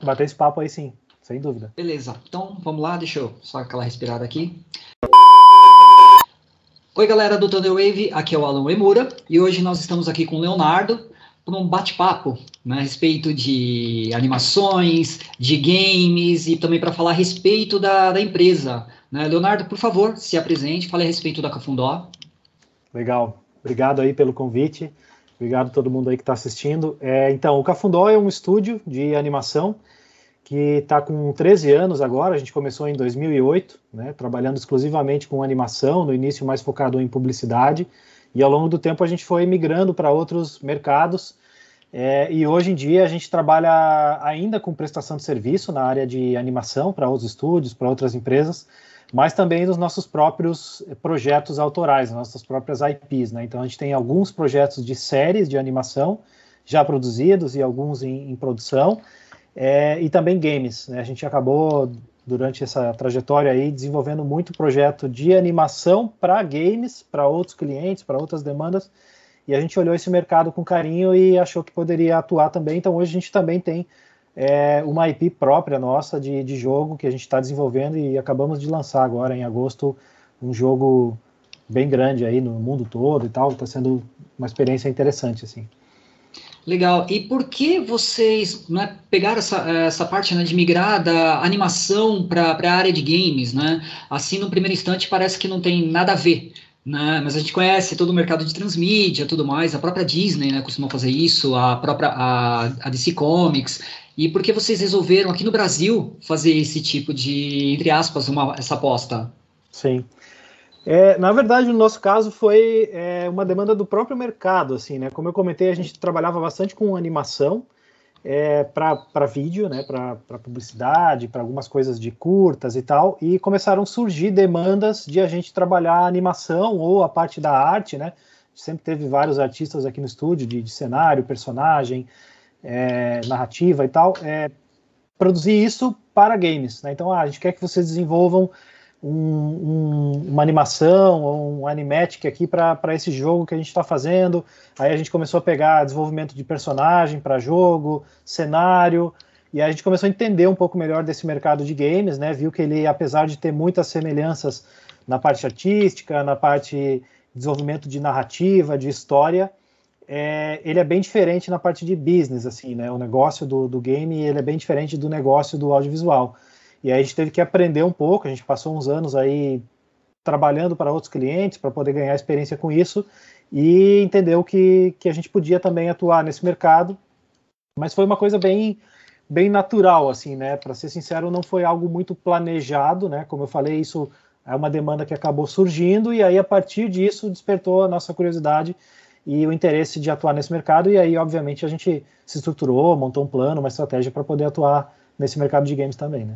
bater esse papo aí sim, sem dúvida. Beleza, então vamos lá, deixa eu só aquela respirada aqui. Oi galera do Thunderwave, aqui é o Alan Emura e hoje nós estamos aqui com o Leonardo para um bate-papo, né, a respeito de animações, de games e também para falar a respeito da empresa. Né? Leonardo, por favor, se apresente, fale a respeito da Cafundó. Legal, obrigado aí pelo convite, obrigado a todo mundo aí que está assistindo. Então, o Cafundó é um estúdio de animação que está com 13 anos agora, a gente começou em 2008, né, trabalhando exclusivamente com animação, no início mais focado em publicidade, e ao longo do tempo a gente foi migrando para outros mercados, e hoje em dia a gente trabalha ainda com prestação de serviço na área de animação para outros estúdios, para outras empresas, mas também nos nossos próprios projetos autorais, nossas próprias IPs, né? Então a gente tem alguns projetos de séries de animação já produzidos e alguns em produção, e também games, né? A gente acabou, durante essa trajetória aí, desenvolvendo muito projeto de animação para games, para outros clientes, para outras demandas, e a gente olhou esse mercado com carinho e achou que poderia atuar também. Então hoje a gente também tem uma IP própria nossa de jogo que a gente está desenvolvendo e acabamos de lançar agora em agosto um jogo bem grande aí no mundo todo e tal. Está sendo uma experiência interessante, assim. Legal. E por que vocês, né, pegaram essa parte, né, de migrar da animação para a área de games, né? Assim, no primeiro instante, parece que não tem nada a ver, né? Mas a gente conhece todo o mercado de transmídia, tudo mais. A própria Disney, né, costuma fazer isso, a própria a DC Comics. E por que vocês resolveram aqui no Brasil fazer esse tipo de, entre aspas, essa aposta? Sim. Na verdade, no nosso caso, foi uma demanda do próprio mercado, assim, né? Como eu comentei, a gente trabalhava bastante com animação para vídeo, né? Para publicidade, para algumas coisas de curtas e tal, e começaram a surgir demandas de a gente trabalhar a animação ou a parte da arte, né? Sempre teve vários artistas aqui no estúdio de cenário, personagem, narrativa e tal, produzir isso para games, né? Então, a gente quer que vocês desenvolvam uma animação ou um animatic aqui para esse jogo que a gente está fazendo. Aí a gente começou a pegar desenvolvimento de personagem para jogo, cenário, e aí a gente começou a entender um pouco melhor desse mercado de games, né? Viu que ele, apesar de ter muitas semelhanças na parte artística, na parte de desenvolvimento de narrativa, de história, ele é bem diferente na parte de business, assim, né? O negócio do game, ele é bem diferente do negócio do audiovisual. E aí a gente teve que aprender um pouco, a gente passou uns anos aí trabalhando para outros clientes, para poder ganhar experiência com isso, e entendeu que a gente podia também atuar nesse mercado, mas foi uma coisa bem natural, assim, né? Para ser sincero, não foi algo muito planejado, né? Como eu falei, isso é uma demanda que acabou surgindo, e aí a partir disso despertou a nossa curiosidade e o interesse de atuar nesse mercado, e aí, obviamente, a gente se estruturou, montou um plano, uma estratégia para poder atuar nesse mercado de games também, né?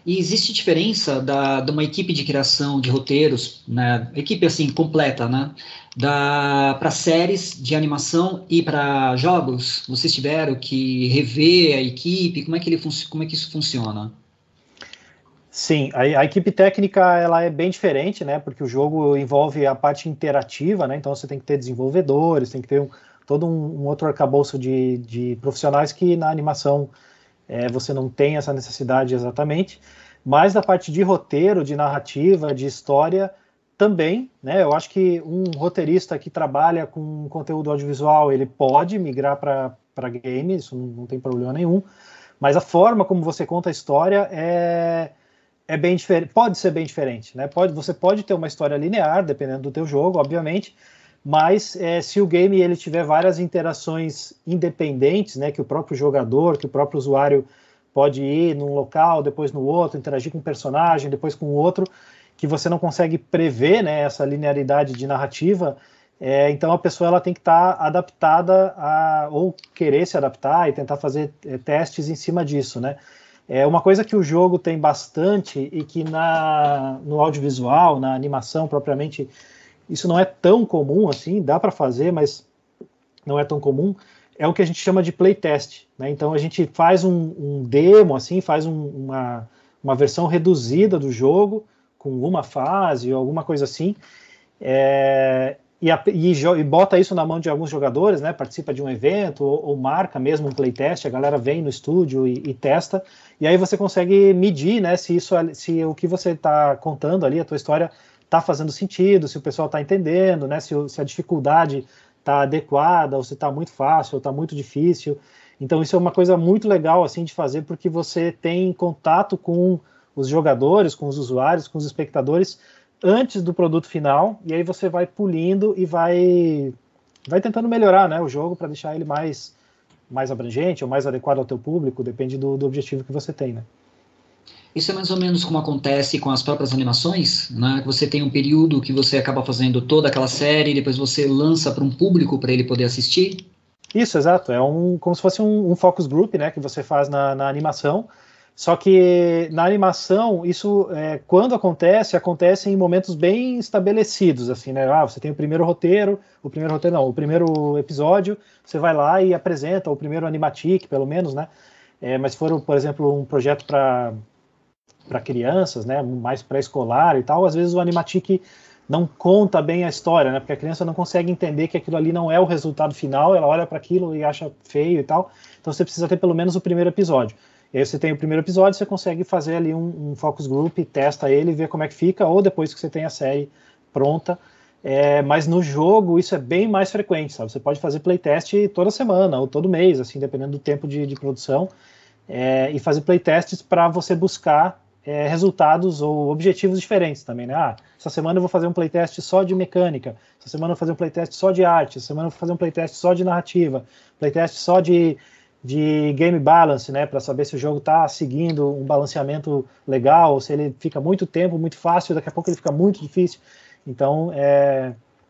E existe diferença de uma equipe de criação de roteiros, né, equipe assim completa, né, para séries de animação e para jogos? Vocês tiveram que rever a equipe? Como é que isso funciona? Sim, a equipe técnica ela é bem diferente, né? Porque o jogo envolve a parte interativa, né? Então você tem que ter desenvolvedores, tem que ter todo um outro arcabouço de profissionais que na animação você não tem essa necessidade exatamente. Mas da parte de roteiro, de narrativa, de história, também, né? Eu acho que um roteirista que trabalha com conteúdo audiovisual, ele pode migrar para game, isso não tem problema nenhum. Mas a forma como você conta a história é bem diferente, pode ser bem diferente, né? Você pode ter uma história linear, dependendo do teu jogo, obviamente, mas se o game ele tiver várias interações independentes, né, que o próprio jogador, que o próprio usuário pode ir num local, depois no outro, interagir com um personagem, depois com o outro, que você não consegue prever, né, essa linearidade de narrativa, então a pessoa ela tem que estar adaptada ou querer se adaptar e tentar fazer testes em cima disso, né? Uma coisa que o jogo tem bastante e que no audiovisual, na animação propriamente, isso não é tão comum assim, dá para fazer, mas não é tão comum, é o que a gente chama de playtest, né? Então a gente faz um demo, assim, faz uma versão reduzida do jogo, com uma fase ou alguma coisa assim, e bota isso na mão de alguns jogadores, né? Participa de um evento ou marca mesmo um playtest, a galera vem no estúdio e testa, e aí você consegue medir, né? Se o que você está contando ali, a tua história está fazendo sentido, se o pessoal está entendendo, né? Se a dificuldade está adequada, ou se está muito fácil, ou está muito difícil. Então isso é uma coisa muito legal assim de fazer, porque você tem contato com os jogadores, com os usuários, com os espectadores antes do produto final, e aí você vai pulindo e vai tentando melhorar, né, o jogo para deixar ele mais abrangente ou mais adequado ao teu público, depende do objetivo que você tem, né. Isso é mais ou menos como acontece com as próprias animações, né? Que você tem um período que você acaba fazendo toda aquela série e depois você lança para um público para ele poder assistir? Isso, exato. É como se fosse um focus group, né, que você faz na animação. Só que na animação, isso, quando acontece em momentos bem estabelecidos, assim, né? Você tem o primeiro episódio, você vai lá e apresenta o primeiro animatic, pelo menos, né? Mas se for, por exemplo, um projeto para crianças, né, mais pré-escolar e tal, às vezes o animatic não conta bem a história, né? Porque a criança não consegue entender que aquilo ali não é o resultado final, ela olha para aquilo e acha feio e tal. Então você precisa ter pelo menos o primeiro episódio. E aí você tem o primeiro episódio, você consegue fazer ali um focus group, testa ele, ver como é que fica, ou depois que você tem a série pronta. Mas no jogo isso é bem mais frequente, sabe? Você pode fazer playtest toda semana ou todo mês, assim, dependendo do tempo de produção, e fazer playtests para você buscar resultados ou objetivos diferentes também, né? Essa semana eu vou fazer um playtest só de mecânica, essa semana eu vou fazer um playtest só de arte, essa semana eu vou fazer um playtest só de narrativa, playtest só de game balance, né, para saber se o jogo está seguindo um balanceamento legal, se ele fica muito tempo, muito fácil, daqui a pouco ele fica muito difícil. Então,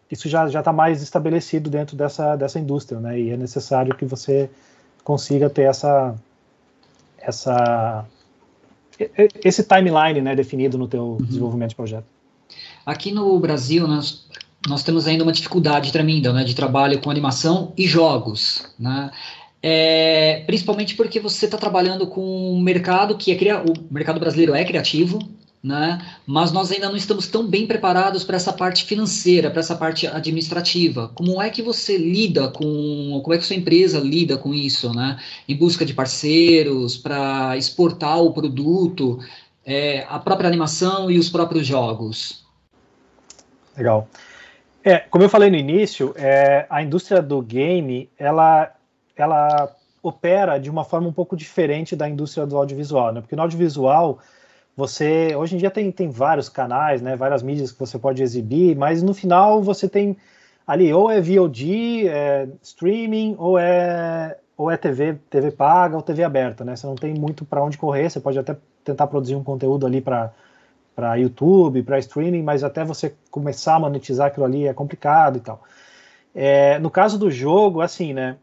isso já está mais estabelecido dentro dessa indústria, né, e é necessário que você consiga ter esse timeline, né, definido no teu desenvolvimento de projeto. Aqui no Brasil, nós temos ainda uma dificuldade tremenda, né, de trabalho com animação e jogos, né? Principalmente porque você está trabalhando com um mercado que o mercado brasileiro é criativo, né? Mas nós ainda não estamos tão bem preparados para essa parte financeira, para essa parte administrativa. Como é que você lida como é que sua empresa lida com isso, né? Em busca de parceiros, para exportar o produto, a própria animação e os próprios jogos? Legal. Como eu falei no início, a indústria do game, ela opera de uma forma um pouco diferente da indústria do audiovisual, né? Porque no audiovisual, hoje em dia tem vários canais, né? Várias mídias que você pode exibir, mas no final você tem ali ou é VOD, streaming, ou é TV paga ou TV aberta, né? Você não tem muito para onde correr, você pode até tentar produzir um conteúdo ali para YouTube, para streaming, mas até você começar a monetizar aquilo ali é complicado e tal. No caso do jogo, assim, né?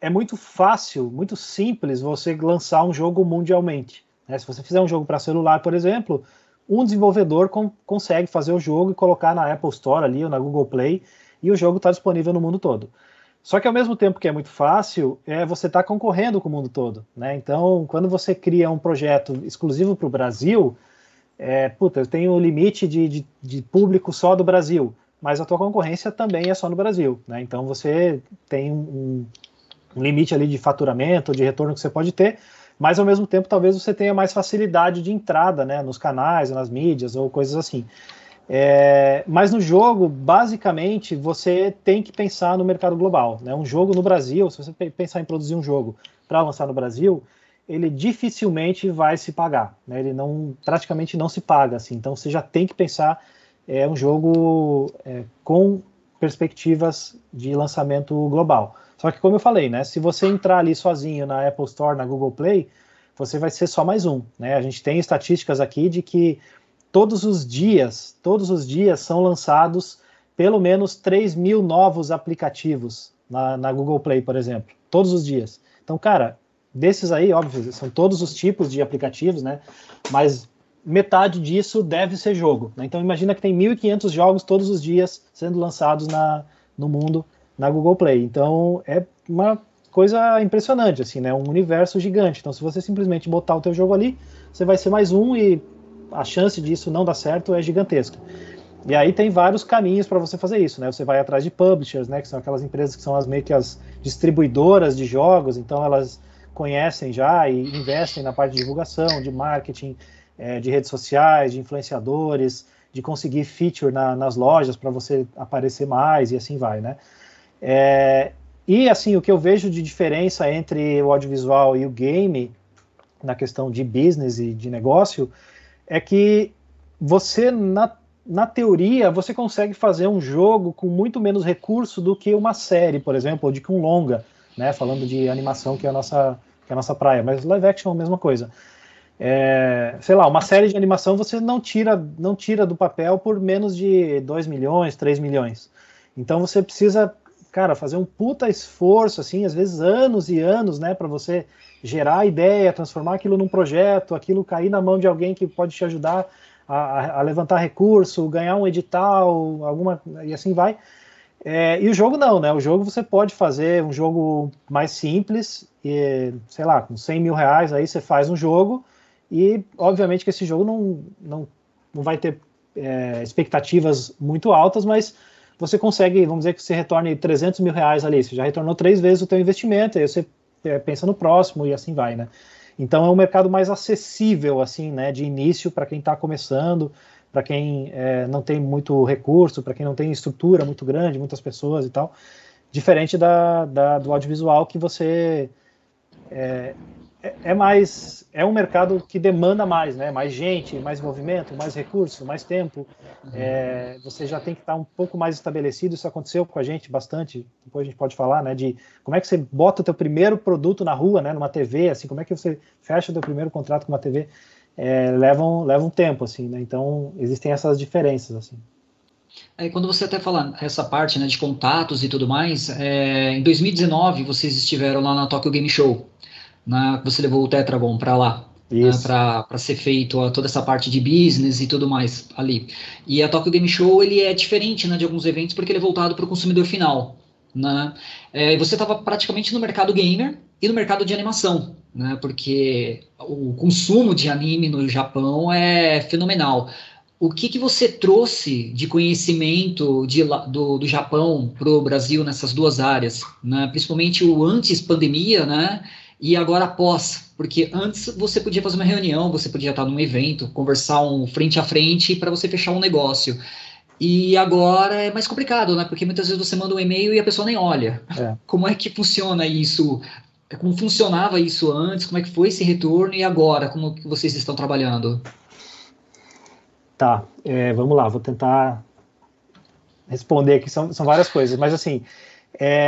É muito fácil, muito simples você lançar um jogo mundialmente, né? Se você fizer um jogo para celular, por exemplo, um desenvolvedor consegue fazer o jogo e colocar na Apple Store ali ou na Google Play, e o jogo está disponível no mundo todo. Só que ao mesmo tempo que é muito fácil, você está concorrendo com o mundo todo, né? Então, quando você cria um projeto exclusivo para o Brasil, eu tenho o limite de público só do Brasil, mas a tua concorrência também é só no Brasil, né? Então você tem um limite ali de faturamento, de retorno que você pode ter, mas ao mesmo tempo talvez você tenha mais facilidade de entrada, né, nos canais, nas mídias ou coisas assim. Mas no jogo, basicamente, você tem que pensar no mercado global, né? Um jogo no Brasil, se você pensar em produzir um jogo para lançar no Brasil, ele dificilmente vai se pagar, né? Ele praticamente não se paga, assim. Então você já tem que pensar um jogo com perspectivas de lançamento global. Só que, como eu falei, né, se você entrar ali sozinho na Apple Store, na Google Play, você vai ser só mais um, né? A gente tem estatísticas aqui de que todos os dias são lançados pelo menos 3 mil novos aplicativos na Google Play, por exemplo. Todos os dias. Então, cara, desses aí, óbvio, são todos os tipos de aplicativos, né? Mas metade disso deve ser jogo, né? Então, imagina que tem 1.500 jogos todos os dias sendo lançados no mundo, na Google Play. Então, é uma coisa impressionante, assim, né? Um universo gigante. Então, se você simplesmente botar o teu jogo ali, você vai ser mais um e a chance disso não dar certo é gigantesca. E aí tem vários caminhos para você fazer isso, né? Você vai atrás de publishers, né? Que são aquelas empresas que são meio que as distribuidoras de jogos, então elas conhecem já e investem na parte de divulgação, de marketing, de redes sociais, de influenciadores, de conseguir feature nas lojas para você aparecer mais e assim vai, né? E assim, o que eu vejo de diferença entre o audiovisual e o game, na questão de business e de negócio, é que você, na teoria, você consegue fazer um jogo com muito menos recurso do que uma série, por exemplo, ou de que um longa, né? Falando de animação, que é a nossa praia, mas live action é a mesma coisa. Sei lá, uma série de animação você não tira do papel por menos de 2 milhões, 3 milhões. Então você precisa, cara, fazer um puta esforço, assim, às vezes anos e anos, né, para você gerar a ideia, transformar aquilo num projeto, aquilo cair na mão de alguém que pode te ajudar a levantar recurso, ganhar um edital, e assim vai. E o jogo não, né? O jogo você pode fazer um jogo mais simples, sei lá, com 100 mil reais aí você faz um jogo, e obviamente que esse jogo não vai ter expectativas muito altas, mas você consegue, vamos dizer que você retorne 300 mil reais ali, você já retornou 3 vezes o teu investimento, aí você pensa no próximo e assim vai, né? Então é um mercado mais acessível, assim, né, de início para quem está começando, para quem não tem muito recurso, para quem não tem estrutura muito grande, muitas pessoas e tal, diferente do audiovisual, que você é um mercado que demanda mais, né? Mais gente, mais movimento, mais recurso, mais tempo. Você já tem que estar um pouco mais estabelecido. Isso aconteceu com a gente bastante. Depois a gente pode falar, né? De como é que você bota o teu primeiro produto na rua, né? Numa TV, assim, como é que você fecha o teu primeiro contrato com uma TV? Leva um tempo, assim, né? Então existem essas diferenças, assim. Quando você até fala essa parte, né, de contatos e tudo mais, em 2019 vocês estiveram lá na Tokyo Game Show. Você levou o Tetragon para lá, né, para ser feito toda essa parte de business e tudo mais ali. E a Tokyo Game Show ele é diferente, né, de alguns eventos porque ele é voltado para o consumidor final, né? Você estava praticamente no mercado gamer e no mercado de animação, né, porque o consumo de anime no Japão é fenomenal. O que você trouxe de conhecimento do Japão para o Brasil nessas duas áreas, né? Principalmente o antes pandemia, né? E agora após, porque antes você podia fazer uma reunião, você podia estar num evento, conversar frente a frente para você fechar um negócio. E agora é mais complicado, né? Porque muitas vezes você manda um e-mail e a pessoa nem olha. Como é que funciona isso? Como funcionava isso antes? Como é que foi esse retorno? E agora, como que vocês estão trabalhando? Tá, vamos lá, vou tentar responder aqui, são várias coisas, mas assim,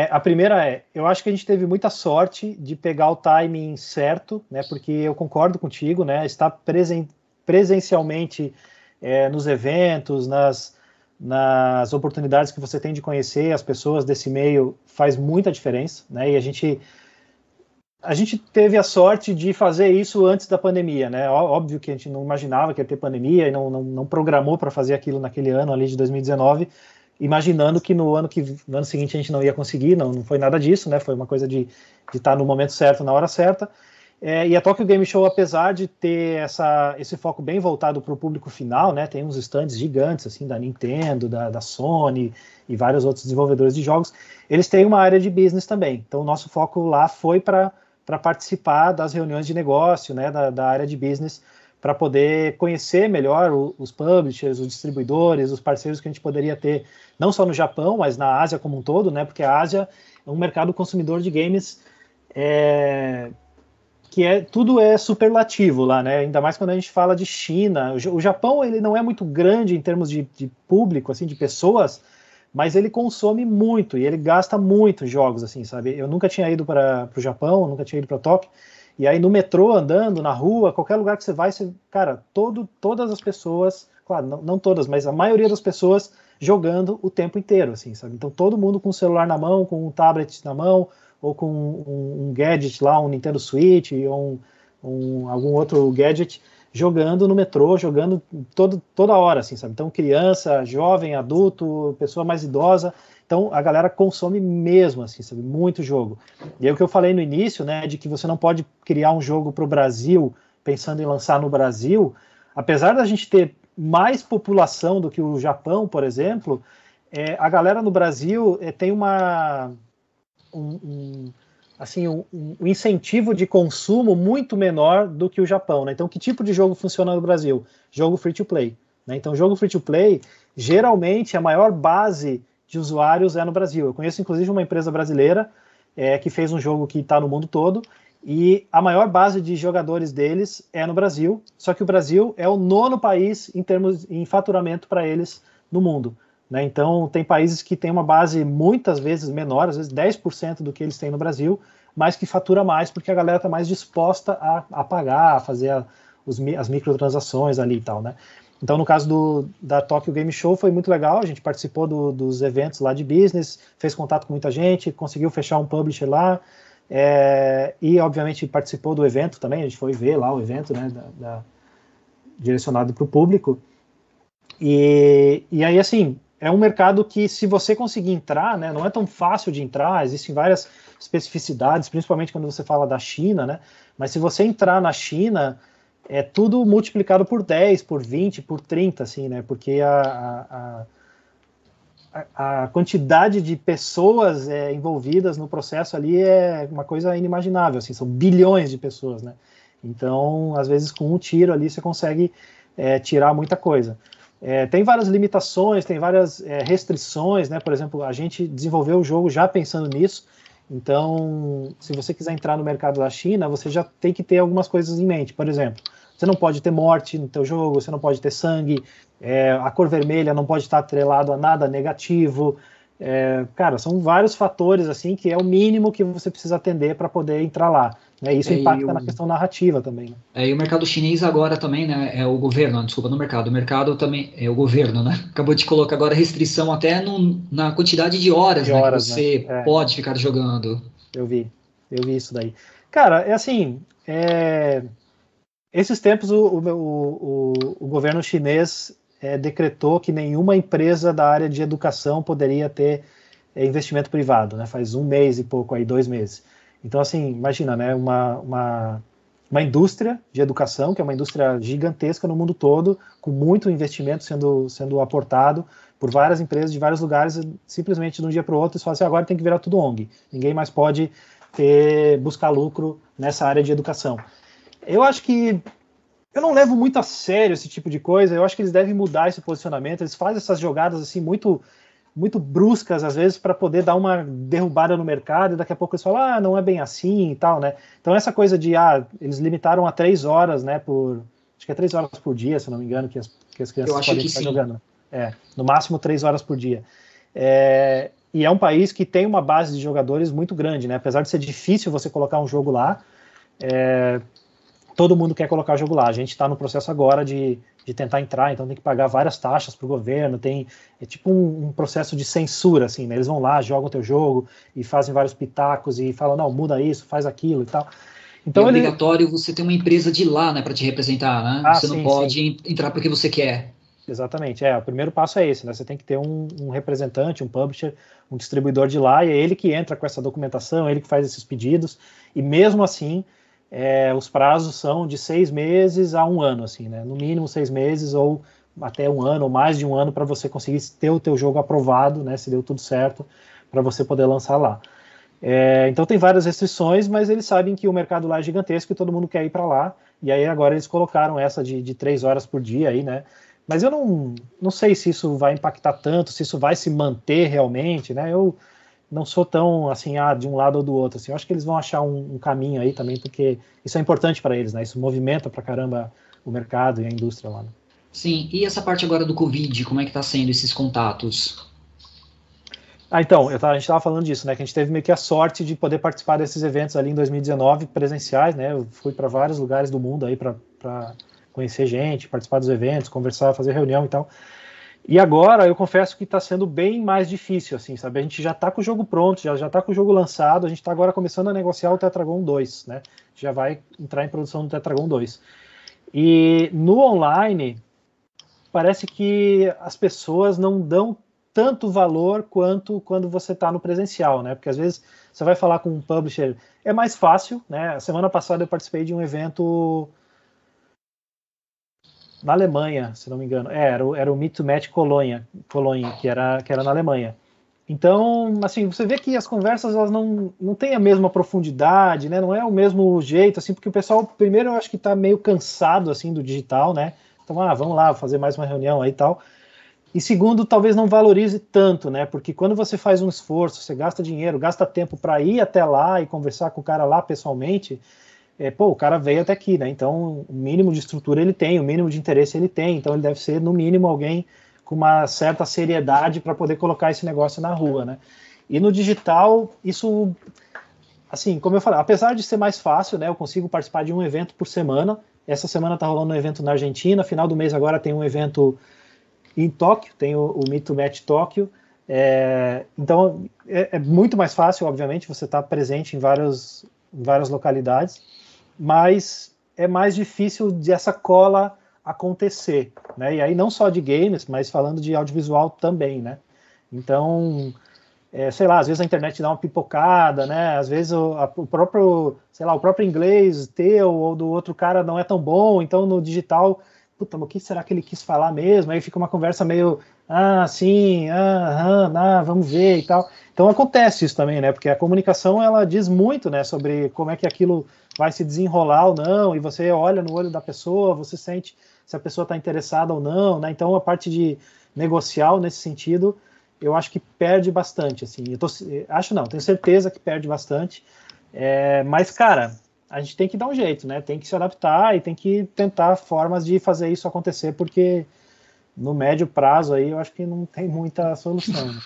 a primeira eu acho que a gente teve muita sorte de pegar o timing certo, né, porque eu concordo contigo, né, estar presencialmente nos eventos, nas oportunidades que você tem de conhecer as pessoas desse meio faz muita diferença, né, e a gente teve a sorte de fazer isso antes da pandemia, né? Óbvio que a gente não imaginava que ia ter pandemia e não programou para fazer aquilo naquele ano ali de 2019, imaginando que no ano seguinte a gente não ia conseguir, não foi nada disso, né? Foi uma coisa de estar no momento certo, na hora certa. E a Tokyo Game Show, apesar de ter esse foco bem voltado para o público final, né? Tem uns stands gigantes, assim, da Nintendo, da Sony e vários outros desenvolvedores de jogos. Eles têm uma área de business também. Então o nosso foco lá foi para participar das reuniões de negócio, né, da área de business, para poder conhecer melhor os publishers, os distribuidores, os parceiros que a gente poderia ter, não só no Japão, mas na Ásia como um todo, né, porque a Ásia é um mercado consumidor de games que tudo é superlativo lá, né, ainda mais quando a gente fala de China. O Japão, ele não é muito grande em termos de público, assim, de pessoas, mas ele consome muito e ele gasta muito em jogos, assim, sabe? Eu nunca tinha ido para o Japão, nunca tinha ido para Tóquio, e aí no metrô, andando, na rua, qualquer lugar que você vai, cara, todas as pessoas, claro, não todas, mas a maioria das pessoas jogando o tempo inteiro, assim, sabe? Então todo mundo com o celular na mão, com um tablet na mão, ou com um gadget lá, um Nintendo Switch, ou algum outro gadget, jogando no metrô, jogando toda hora, assim, sabe? Então, criança, jovem, adulto, pessoa mais idosa. Então, a galera consome mesmo, assim, sabe? Muito jogo. E aí o que eu falei no início, né, de que você não pode criar um jogo para o Brasil pensando em lançar no Brasil, apesar da gente ter mais população do que o Japão, por exemplo, a galera no Brasil tem um incentivo de consumo muito menor do que o Japão, né? Então, que tipo de jogo funciona no Brasil? Jogo free-to-play, né? Então, jogo free-to-play, geralmente, a maior base de usuários é no Brasil. Eu conheço, inclusive, uma empresa brasileira que fez um jogo que está no mundo todo, e a maior base de jogadores deles é no Brasil, só que o Brasil é o 9º país em faturamento para eles no mundo. Né? Então, tem países que têm uma base muitas vezes menor, às vezes 10% do que eles têm no Brasil, mas que fatura mais porque a galera está mais disposta a pagar, a fazer as microtransações ali e tal, né? Então, no caso da Tokyo Game Show, foi muito legal, a gente participou dos eventos lá de business, fez contato com muita gente, conseguiu fechar um publisher lá, e, obviamente, participou do evento também, a gente foi ver lá o evento, né, direcionado para o público, e aí, assim, é um mercado que, se você conseguir entrar, né, não é tão fácil de entrar, existem várias especificidades, principalmente quando você fala da China, né, mas se você entrar na China, é tudo multiplicado por 10, por 20, por 30, assim, né, porque a quantidade de pessoas envolvidas no processo ali é uma coisa inimaginável, assim, são bilhões de pessoas, né, então, às vezes, com um tiro ali, você consegue tirar muita coisa. Tem várias limitações, tem várias restrições, né? Por exemplo, a gente desenvolveu o jogo já pensando nisso, então, se você quiser entrar no mercado da China, você já tem que ter algumas coisas em mente. Por exemplo, você não pode ter morte no teu jogo, você não pode ter sangue, a cor vermelha não pode estar atrelado a nada negativo. Cara, são vários fatores assim que é o mínimo que você precisa atender para poder entrar lá. Né? Isso impacta na questão narrativa também. Né? E o mercado chinês agora também, né, é o governo, desculpa, no mercado. O mercado também é o governo, né? Acabou de colocar agora restrição até na quantidade de horas, né, que você pode ficar jogando. Eu vi isso daí. Cara, assim, esses tempos o governo chinês decretou que nenhuma empresa da área de educação poderia ter investimento privado, né? Faz 1 mês e pouco aí, 2 meses. Então, assim, imagina, né? Uma indústria de educação, que é uma indústria gigantesca no mundo todo, com muito investimento sendo aportado por várias empresas de vários lugares, simplesmente de um dia para o outro, eles falam assim, agora tem que virar tudo ONG. Ninguém mais pode buscar lucro nessa área de educação. Eu acho que eu não levo muito a sério esse tipo de coisa, eu acho que eles devem mudar esse posicionamento, eles fazem essas jogadas assim muito bruscas, às vezes, para poder dar uma derrubada no mercado, e daqui a pouco eles falam, não é bem assim e tal, né? Então essa coisa de, eles limitaram a 3 horas, né, acho que é 3 horas por dia, se não me engano, que as crianças podem estar jogando. No máximo 3 horas por dia. E é um país que tem uma base de jogadores muito grande, né? Apesar de ser difícil você colocar um jogo lá, todo mundo quer colocar o jogo lá. A gente está no processo agora de tentar entrar, então tem que pagar várias taxas para o governo, é tipo um processo de censura, assim, né? Eles vão lá, jogam o teu jogo e fazem vários pitacos e falam, não, muda isso, faz aquilo e tal. Então, é obrigatório você ter uma empresa de lá, né, para te representar, né? Você não pode entrar porque você quer. Exatamente, o primeiro passo é esse, né? Você tem que ter um representante, um publisher, um distribuidor de lá, e é ele que entra com essa documentação, é ele que faz esses pedidos, e mesmo assim, os prazos são de 6 meses a 1 ano, assim, né? No mínimo 6 meses ou até 1 ano ou mais de 1 ano para você conseguir ter o teu jogo aprovado, né? Se deu tudo certo, para você poder lançar lá. Então tem várias restrições, mas eles sabem que o mercado lá é gigantesco e todo mundo quer ir para lá, e aí agora eles colocaram essa de 3 horas por dia aí, né? Mas eu não sei se isso vai impactar tanto, se isso vai se manter realmente, né? Eu não sou tão assim, de um lado ou do outro. Assim, eu acho que eles vão achar um caminho aí também, porque isso é importante para eles, né? Isso movimenta pra caramba o mercado e a indústria lá. Né? Sim, e essa parte agora do Covid, como é que tá sendo esses contatos? Então, a gente estava falando disso, né? Que a gente teve meio que a sorte de poder participar desses eventos ali em 2019, presenciais, né? Eu fui para vários lugares do mundo aí para conhecer gente, participar dos eventos, conversar, fazer reunião e tal. E agora, eu confesso que está sendo bem mais difícil, assim, sabe? A gente já está com o jogo pronto, já está com o jogo lançado, a gente está agora começando a negociar o Tetragon 2, né? Já vai entrar em produção do Tetragon 2. E no online, parece que as pessoas não dão tanto valor quanto quando você está no presencial, né? Porque às vezes você vai falar com um publisher, é mais fácil, né? A semana passada eu participei de um evento na Alemanha, se não me engano. Era o Meet to Match Cologne, que era na Alemanha. Então, assim, você vê que as conversas elas não têm a mesma profundidade, né? Não é o mesmo jeito, assim, porque o pessoal, primeiro, eu acho que está meio cansado, assim, do digital, né? Então, vamos lá, fazer mais uma reunião aí e tal. E segundo, talvez não valorize tanto, né? Porque quando você faz um esforço, você gasta dinheiro, gasta tempo para ir até lá e conversar com o cara lá pessoalmente, o cara veio até aqui, né? Então, o mínimo de estrutura ele tem, o mínimo de interesse ele tem, então ele deve ser, no mínimo, alguém com uma certa seriedade para poder colocar esse negócio na rua, né? E no digital, isso, assim, como eu falei, apesar de ser mais fácil, né? Eu consigo participar de um evento por semana. Essa semana tá rolando um evento na Argentina, final do mês agora tem um evento em Tóquio, tem o Meet to Match Tóquio. Então, é muito mais fácil, obviamente, você estar presente em várias localidades, mas é mais difícil dessa cola acontecer, né? E aí não só de games, mas falando de audiovisual também, né? Então, sei lá, às vezes a internet dá uma pipocada, né? Às vezes o próprio, sei lá, o próprio inglês teu ou do outro cara não é tão bom, então no digital, puta, mas o que será que ele quis falar mesmo? Aí fica uma conversa meio, sim, vamos ver e tal. Então acontece isso também, né? Porque a comunicação, ela diz muito, né, sobre como é que aquilo vai se desenrolar ou não, e você olha no olho da pessoa, você sente se a pessoa está interessada ou não, né? Então a parte de negocial nesse sentido, eu acho que perde bastante, assim. Tenho certeza que perde bastante. Mas, cara, a gente tem que dar um jeito, né? Tem que se adaptar e tem que tentar formas de fazer isso acontecer, porque no médio prazo aí eu acho que não tem muita solução, né?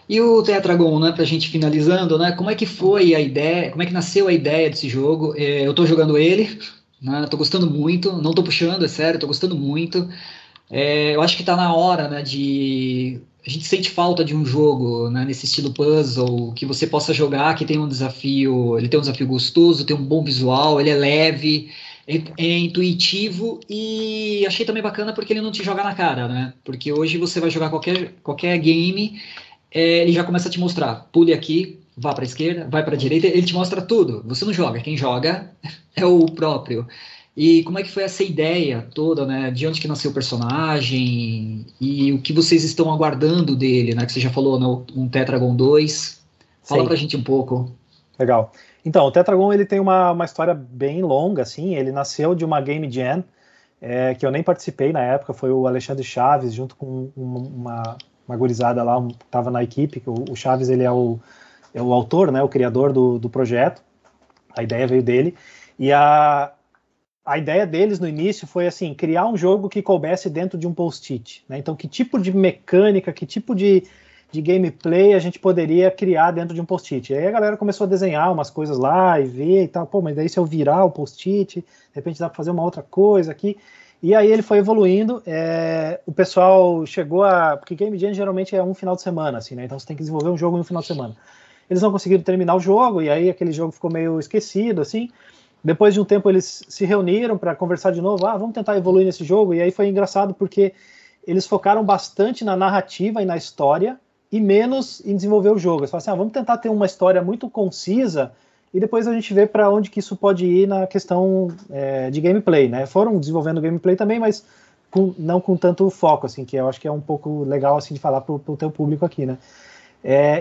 E o Tetragon, né, pra gente finalizando, né, como é que foi a ideia, como é que nasceu a ideia desse jogo? Eu tô jogando ele, né, tô gostando muito, não tô puxando, é sério, tô gostando muito. Eu acho que tá na hora, né, a gente sente falta de um jogo, né, nesse estilo puzzle, que você possa jogar, que tem um desafio, ele tem um desafio gostoso, tem um bom visual, ele é leve, é intuitivo e achei também bacana porque ele não te joga na cara, né? Porque hoje você vai jogar qualquer game, ele já começa a te mostrar, pule aqui, vá para a esquerda, vai para a direita, ele te mostra tudo. Você não joga, quem joga é o próprio. E como é que foi essa ideia toda, né? De onde que nasceu o personagem e o que vocês estão aguardando dele, né? Que você já falou no um Tetragon 2. Fala pra gente um pouco. Legal. Então, o Tetragon ele tem uma história bem longa, assim. Ele nasceu de uma Game Jam, que eu nem participei na época, foi o Alexandre Chaves, junto com uma gurizada lá, que estava na equipe. O Chaves ele é o autor, né? O criador do projeto. A ideia veio dele. E a ideia deles no início foi assim, criar um jogo que coubesse dentro de um post-it, né? Então, que tipo de mecânica, que tipo de gameplay a gente poderia criar dentro de um post-it? Aí a galera começou a desenhar umas coisas lá e ver e tal, mas daí se eu virar o post-it, de repente dá para fazer uma outra coisa aqui. E aí ele foi evoluindo, o pessoal chegou porque Game Jam geralmente é um final de semana, assim, né? Então você tem que desenvolver um jogo em um final de semana. Eles não conseguiram terminar o jogo, e aí aquele jogo ficou meio esquecido, assim. Depois de um tempo eles se reuniram para conversar de novo, vamos tentar evoluir nesse jogo, e aí foi engraçado porque eles focaram bastante na narrativa e na história, e menos em desenvolver o jogo. Eles falaram assim, vamos tentar ter uma história muito concisa, e depois a gente vê para onde que isso pode ir na questão de gameplay, né? Foram desenvolvendo gameplay também, mas não com tanto foco, assim, que eu acho que é um pouco legal assim, de falar para o teu público aqui, né?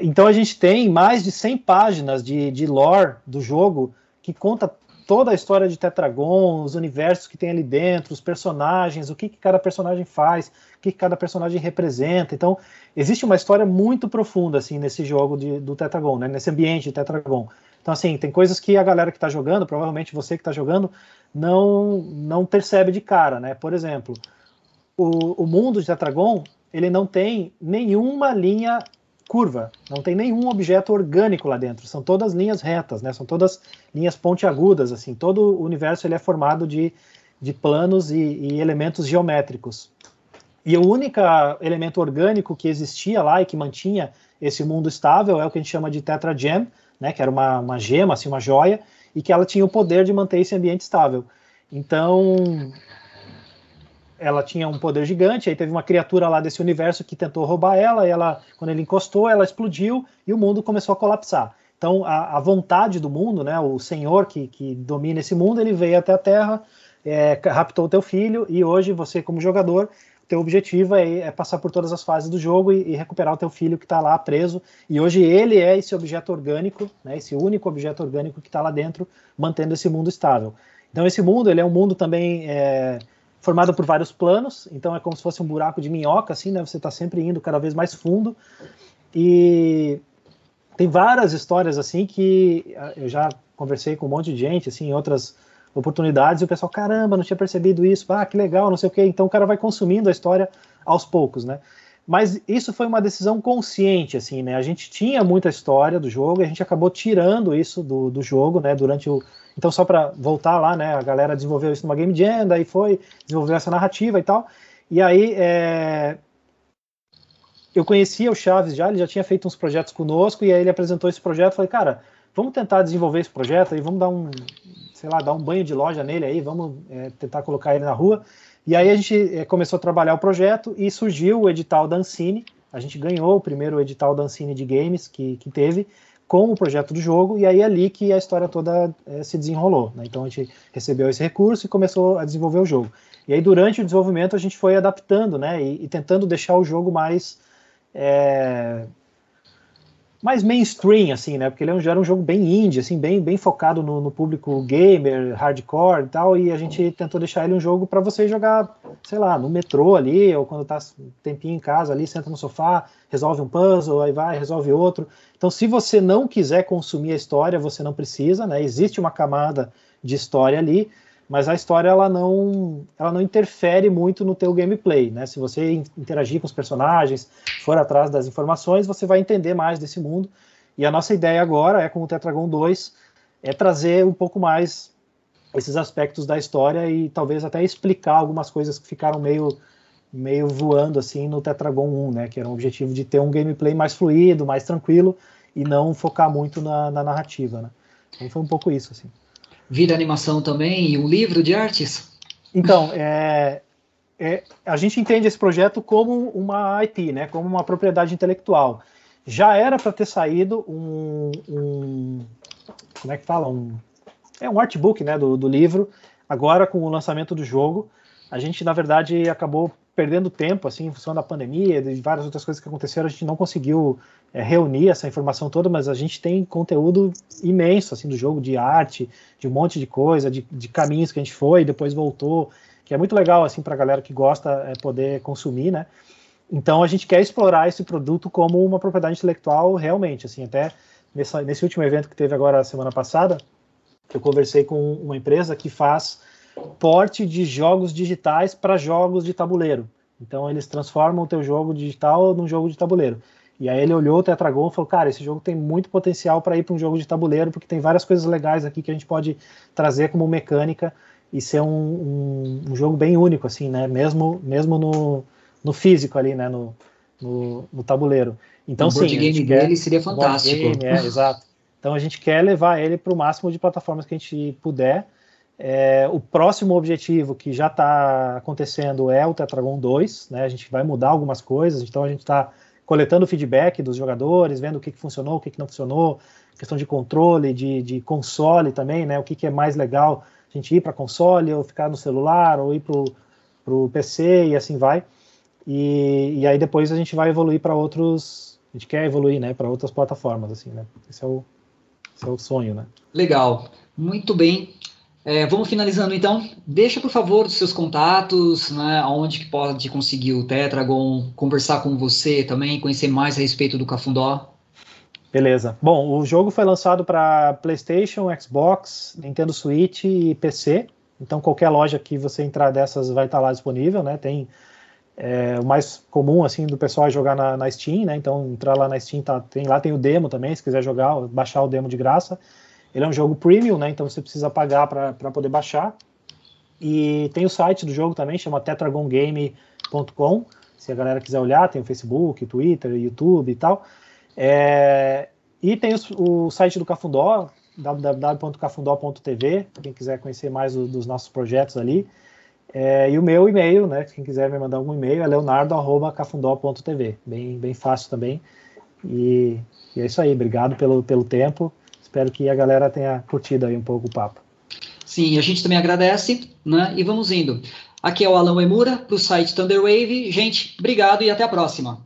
Então a gente tem mais de 100 páginas de lore do jogo, que conta toda a história de Tetragon, os universos que tem ali dentro, os personagens, o que cada personagem faz, o que cada personagem representa. Então, existe uma história muito profunda, assim, nesse jogo do Tetragon, né? Nesse ambiente de Tetragon. Então, assim, tem coisas que a galera que está jogando, provavelmente você que está jogando, não percebe de cara, né? Por exemplo, o mundo de Tetragon, ele não tem nenhuma linha curva, não tem nenhum objeto orgânico lá dentro, são todas linhas retas, né? São todas linhas pontiagudas, assim, todo o universo ele é formado de planos e elementos geométricos. E o único elemento orgânico que existia lá e que mantinha esse mundo estável é o que a gente chama de Tetra Gem, né? Que era uma gema, assim, uma joia, e que ela tinha o poder de manter esse ambiente estável. Então, ela tinha um poder gigante, aí teve uma criatura lá desse universo que tentou roubar ela, e quando ele encostou, ela explodiu e o mundo começou a colapsar. Então, a vontade do mundo, né, o senhor que domina esse mundo, ele veio até a Terra, raptou o teu filho, e hoje você, como jogador, teu objetivo é passar por todas as fases do jogo e recuperar o teu filho que está lá preso, e hoje ele é esse objeto orgânico, né, esse único objeto orgânico que está lá dentro, mantendo esse mundo estável. Então esse mundo, ele é um mundo também formado por vários planos, então é como se fosse um buraco de minhoca, assim, né, você está sempre indo cada vez mais fundo, e tem várias histórias assim que eu já conversei com um monte de gente, assim, em outras oportunidades, e o pessoal, caramba, não tinha percebido isso, que legal, não sei o quê. Então o cara vai consumindo a história aos poucos, né? Mas isso foi uma decisão consciente, assim, né? A gente tinha muita história do jogo e a gente acabou tirando isso do jogo, né? Então, só para voltar lá, né? A galera desenvolveu isso numa Game Jam, daí desenvolveu essa narrativa e tal. E aí, eu conhecia o Chaves ele já tinha feito uns projetos conosco, e aí ele apresentou esse projeto, falei, cara, vamos tentar desenvolver esse projeto aí, vamos dar um banho de loja nele aí, vamos tentar colocar ele na rua. E aí a gente começou a trabalhar o projeto e surgiu o edital da Ancine. A gente ganhou o primeiro edital da Ancine de games que teve com o projeto do jogo, e aí é ali que a história toda se desenrolou, né? Então a gente recebeu esse recurso e começou a desenvolver o jogo. E aí durante o desenvolvimento a gente foi adaptando, né, e tentando deixar o jogo mais mainstream, assim, né? Porque ele já era um jogo bem indie, assim, bem focado no público gamer, hardcore e tal, e a gente tentou deixar ele um jogo para você jogar, sei lá, no metrô ali, ou quando tá um tempinho em casa ali, senta no sofá, resolve um puzzle, aí vai, resolve outro. Então, se você não quiser consumir a história, você não precisa, né? Existe uma camada de história ali, mas a história ela não interfere muito no teu gameplay, né? Se você interagir com os personagens, for atrás das informações, você vai entender mais desse mundo. E a nossa ideia agora, com o Tetragon 2, é trazer um pouco mais esses aspectos da história e talvez até explicar algumas coisas que ficaram meio voando assim no Tetragon 1, né? Que era um objetivo de ter um gameplay mais fluido, mais tranquilo e não focar muito na narrativa, né? Então foi um pouco isso, assim. Vira animação também e um livro de artes? Então, a gente entende esse projeto como uma IP, né, como uma propriedade intelectual. Já era para ter saído como é que fala? Um artbook, né, do livro. Agora, com o lançamento do jogo, a gente, na verdade, acabou perdendo tempo, assim, em função da pandemia e de várias outras coisas que aconteceram, a gente não conseguiu reunir essa informação toda, mas a gente tem conteúdo imenso, assim, do jogo, de arte, de um monte de coisa, de caminhos que a gente foi e depois voltou, que é muito legal, assim, para a galera que gosta poder consumir, né? Então a gente quer explorar esse produto como uma propriedade intelectual realmente, assim, até nesse último evento que teve agora semana passada, eu conversei com uma empresa que faz porte de jogos digitais para jogos de tabuleiro. Então eles transformam o teu jogo digital num jogo de tabuleiro. E aí ele olhou o Tetragon e falou, cara, esse jogo tem muito potencial para ir para um jogo de tabuleiro, porque tem várias coisas legais aqui que a gente pode trazer como mecânica e ser um jogo bem único, assim, né? Mesmo no físico ali, né? No tabuleiro. Então, o board sim, game dele seria fantástico. Board game, exato. Então a gente quer levar ele para o máximo de plataformas que a gente puder. O próximo objetivo que já está acontecendo é o Tetragon 2, né? A gente vai mudar algumas coisas, então a gente está coletando feedback dos jogadores, vendo o que funcionou, o que não funcionou, questão de controle, de console também, né? O que é mais legal, a gente ir para console, ou ficar no celular, ou ir para o PC, e assim vai. E aí depois a gente vai evoluir para outros, a gente quer evoluir, né, para outras plataformas, assim, né? Esse é o sonho, né? Legal, muito bem. Vamos finalizando então. Deixa, por favor, os seus contatos, né, onde que pode conseguir o Tetragon, conversar com você também, conhecer mais a respeito do Cafundó. Beleza. Bom, o jogo foi lançado para PlayStation, Xbox, Nintendo Switch e PC. Então qualquer loja que você entrar dessas vai estar lá disponível, né? Tem o mais comum assim do pessoal é jogar na Steam, né? Então entrar lá na Steam tem o demo também, se quiser jogar, baixar o demo de graça. Ele é um jogo premium, né? Então você precisa pagar para poder baixar. E tem o site do jogo também, chama tetragongame.com. Se a galera quiser olhar, tem o Facebook, Twitter, YouTube e tal. E tem o site do Cafundó, www.cafundó.tv, para quem quiser conhecer mais dos nossos projetos ali. E o meu e-mail, né? Quem quiser me mandar algum e-mail é leonardo@cafundó.tv. Bem fácil também. E é isso aí. Obrigado pelo tempo. Espero que a galera tenha curtido aí um pouco o papo. Sim, a gente também agradece, né? E vamos indo. Aqui é o Alan Uemura, para o site Thunderwave. Gente, obrigado e até a próxima.